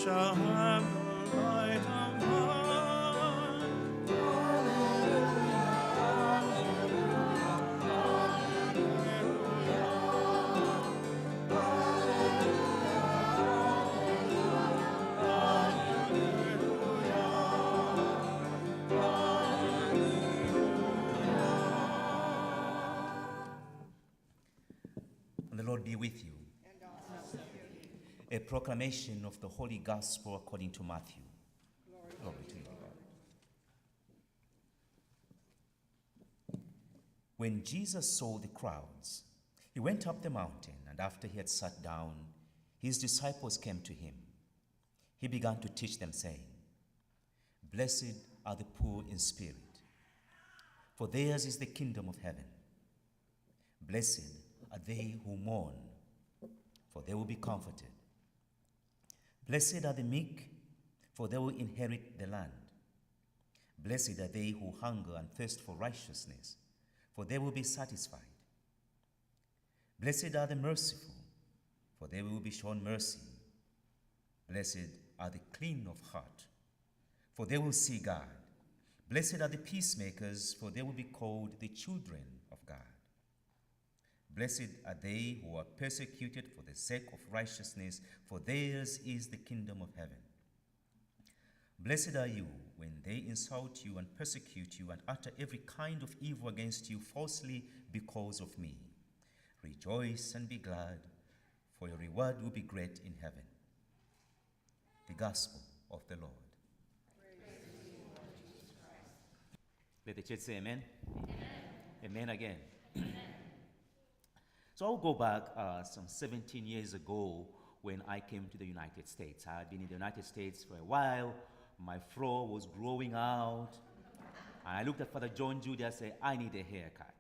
shall have the light of mine. And the Lord be with you. A proclamation of the Holy Gospel according to Matthew. Glory to you, God. When Jesus saw the crowds, he went up the mountain, and after he had sat down, his disciples came to him. He began to teach them, saying, "Blessed are the poor in spirit, for theirs is the kingdom of heaven. Blessed are they who mourn, for they will be comforted. Blessed are the meek, for they will inherit the land. Blessed are they who hunger and thirst for righteousness, for they will be satisfied. Blessed are the merciful, for they will be shown mercy. Blessed are the clean of heart, for they will see God. Blessed are the peacemakers, for they will be called the children of God. Blessed are they who are persecuted for the sake of righteousness, for theirs is the kingdom of heaven. Blessed are you when they insult you and persecute you and utter every kind of evil against you falsely because of me. Rejoice and be glad, for your reward will be great in heaven." The Gospel of the Lord. Let the church say amen. Amen again. So I'll go back some 17 years ago when I came to the United States. I had been in the United States for a while. My fro was growing out. And I looked at Father John Judah and said, "I need a haircut."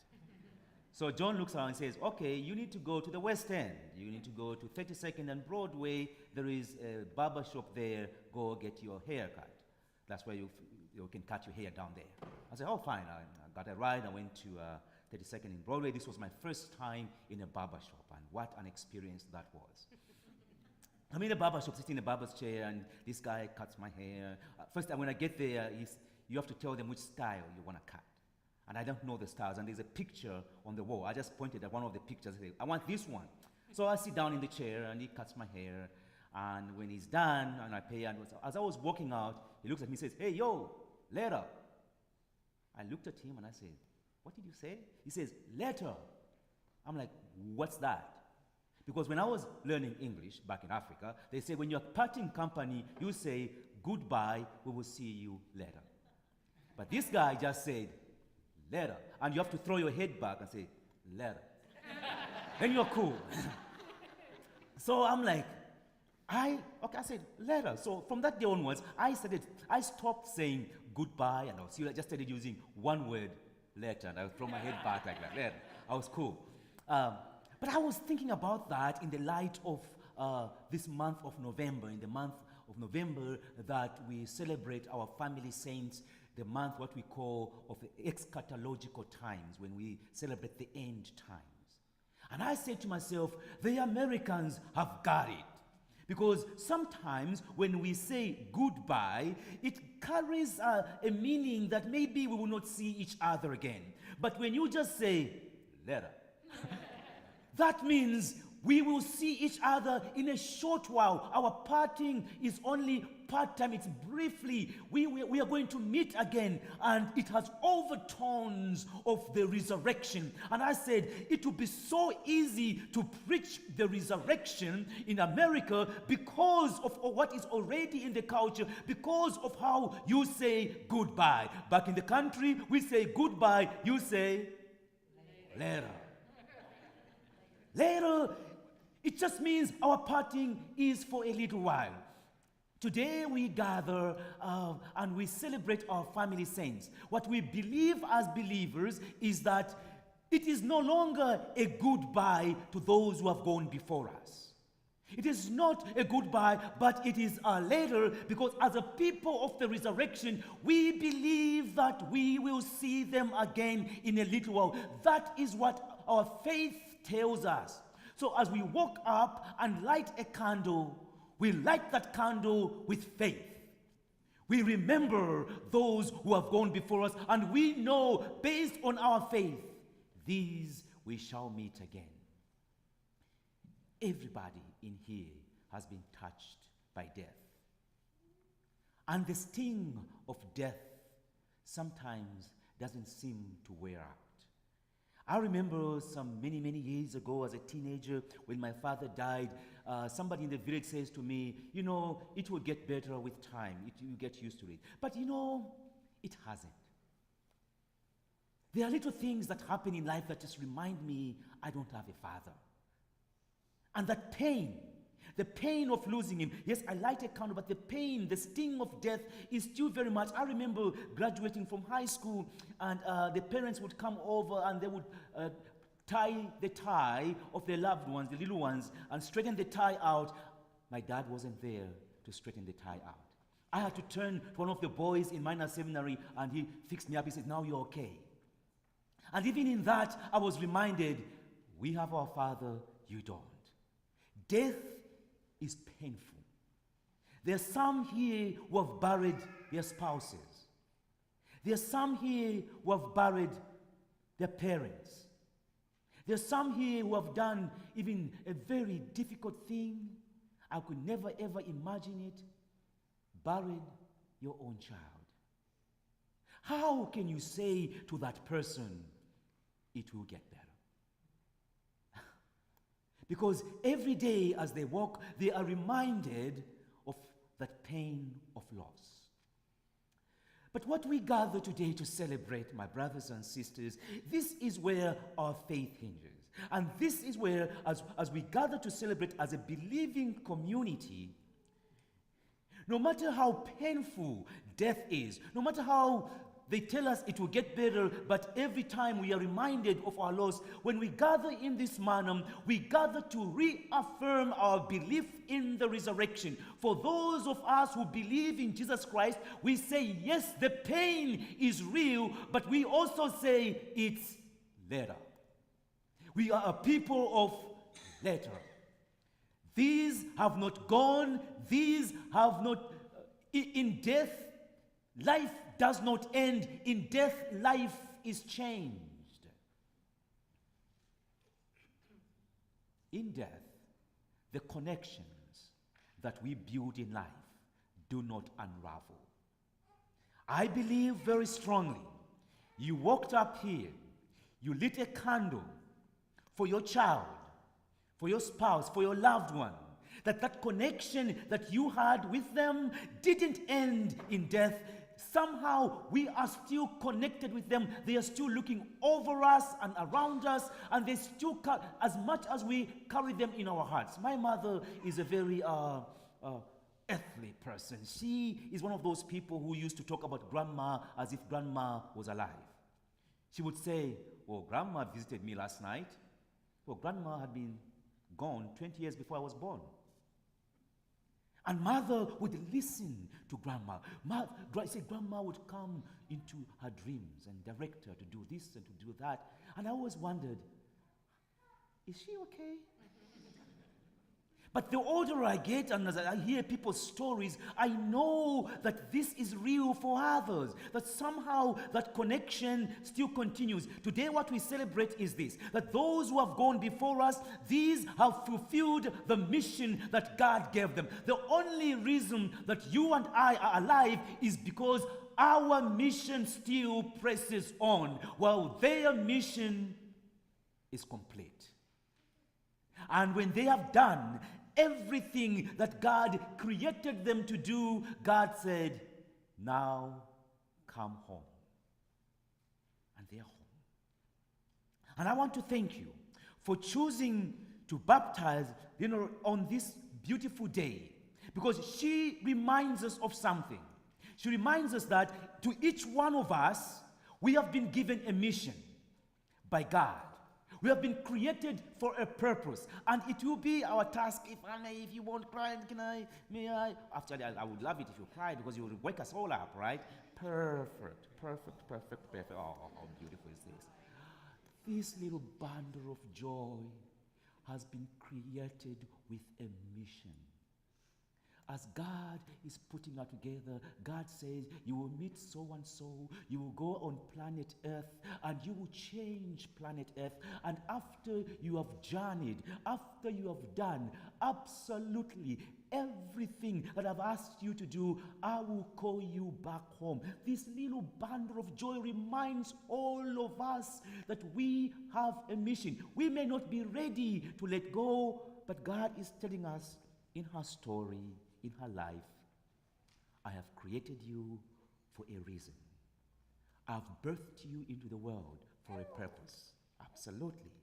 So John looks around and says, "Okay, you need to go to the West End. You need to go to 32nd and Broadway. There is a barber shop there. Go get your haircut. That's where you can cut your hair down there." I said, "Oh, fine." I got a ride. I went to 32nd and Broadway. This was my first time in a barber shop, and what an experience that was. I'm in a barber shop, sitting in a barber's chair, and this guy cuts my hair. First, when I get there, you have to tell them which style you want to cut. And I don't know the styles, and there's a picture on the wall. I just pointed at one of the pictures and said, "I want this one." So I sit down in the chair, and he cuts my hair. And when he's done, and I pay, and as I was walking out, he looks at me and says, "Hey, yo, later." I looked at him, and I said, "What did you say?" He says, "Later." I'm like, "What's that?" Because when I was learning English back in Africa, they say when you're parting company, you say, "Goodbye, we will see you later." But this guy just said, "Later." And you have to throw your head back and say, "Later." Then you're cool. So I'm like, I said, "Later." So from that day onwards, I stopped saying goodbye, and I just started using one word, later, and I would throw my head back like that, later. I was cool. But I was thinking about that in the light of this month of November, in the month of November that we celebrate our family saints, the month what we call of the eschatological times, when we celebrate the end times. And I said to myself, the Americans have got it. Because sometimes when we say goodbye, it carries a meaning that maybe we will not see each other again. But when you just say, later, that means we will see each other in a short while. Our parting is only part-time, it's briefly. We are going to meet again, and it has overtones of the resurrection. And I said, it would be so easy to preach the resurrection in America because of what is already in the culture, because of how you say goodbye. Back in the country, we say goodbye, you say later. Later, it just means our parting is for a little while. Today we gather and we celebrate our family saints. What we believe as believers is that it is no longer a goodbye to those who have gone before us. It is not a goodbye, but it is a later, because as a people of the resurrection, we believe that we will see them again in a little while. That is what our faith tells us. So as we walk up and light a candle, We light that candle with faith. We remember those who have gone before us, and we know, based on our faith, these we shall meet again. Everybody in here has been touched by death. And the sting of death sometimes doesn't seem to wear out. I remember some many years ago as a teenager when my father died, somebody in the village says to me, you know, it will get better with time. You get used to it. But you know, it hasn't. There are little things that happen in life that just remind me I don't have a father. And that pain, the pain of losing him. Yes, I light a candle, but the pain, the sting of death is still very much. I remember graduating from high school, and the parents would come over and they would tie the tie of their loved ones, the little ones, and straighten the tie out. My dad wasn't there to straighten the tie out. I had to turn to one of the boys in minor seminary, and he fixed me up. He said, now you're okay. And even in that, I was reminded, we have our Father, you don't. Death is painful. There are some here who have buried their spouses. There are some here who have buried their parents. There are some here who have done even a very difficult thing. I could never ever imagine it. Buried your own child. How can you say to that person, it will get better? Because every day as they walk, they are reminded of that pain of loss. But what we gather today to celebrate, my brothers and sisters, this is where our faith hinges. And this is where, as we gather to celebrate as a believing community, no matter how painful death is, no matter how they tell us it will get better, but every time we are reminded of our loss, when we gather in this manner, we gather to reaffirm our belief in the resurrection. For those of us who believe in Jesus Christ, we say, yes, the pain is real, but we also say it's later. We are a people of later. These have not gone, these have not, in death, life does not end. In death, life is changed. In death, the connections that we build in life do not unravel. I believe very strongly, you walked up here, you lit a candle for your child, for your spouse, for your loved one, that connection that you had with them didn't end in death. Somehow we are still connected with them. They are still looking over us and around us, and they still, as much as we carry them in our hearts. My mother is a very earthly person. She is one of those people who used to talk about grandma as if grandma was alive. She would say, well, grandma visited me last night. Well, grandma had been gone 20 years before I was born. And mother would listen to grandma. Grandma would come into her dreams and direct her to do this and to do that. And I always wondered, is she okay? But the older I get and as I hear people's stories, I know that this is real for others, that somehow that connection still continues. Today what we celebrate is this, that those who have gone before us, these have fulfilled the mission that God gave them. The only reason that you and I are alive is because our mission still presses on, while their mission is complete. And when they have done everything that God created them to do, God said, now come home. And they're home. And I want to thank you for choosing to baptize, on this beautiful day, because she reminds us of something. She reminds us that to each one of us, we have been given a mission by God. We have been created for a purpose, and it will be our task. If you won't cry, may I? Actually, I would love it if you cried, because you would wake us all up, right? Perfect. Oh, how beautiful is this? This little bundle of joy has been created with a mission. As God is putting us together, God says, you will meet so and so, you will go on planet Earth, and you will change planet Earth. And after you have journeyed, after you have done absolutely everything that I've asked you to do, I will call you back home. This little bundle of joy reminds all of us that we have a mission. We may not be ready to let go, but God is telling us in her story, in her life, I have created you for a reason. I've birthed you into the world for a purpose. Absolutely.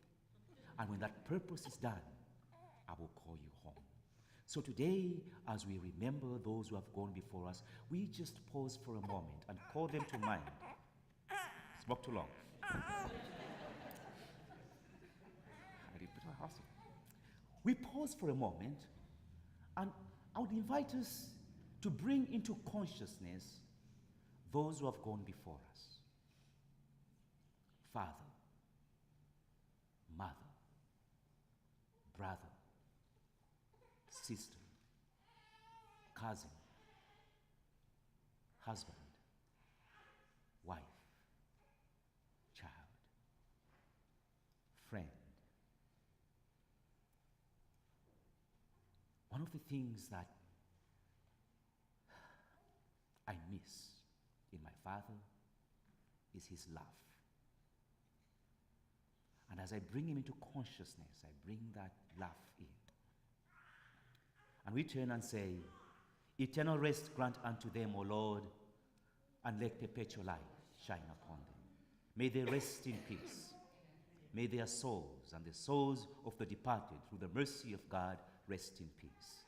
And when that purpose is done, I will call you home. So today, as we remember those who have gone before us, we just pause for a moment and call them to mind. Spoke too long. I did put my house in. We pause for a moment, and I would invite us to bring into consciousness those who have gone before us. Father, mother, brother, sister, cousin, husband, wife, child, friend. One of the things that I miss in my father is his love. And as I bring him into consciousness, I bring that love in. And we turn and say, eternal rest grant unto them, O Lord, and let perpetual light shine upon them. May they rest in peace. May their souls and the souls of the departed, through the mercy of God, rest in peace.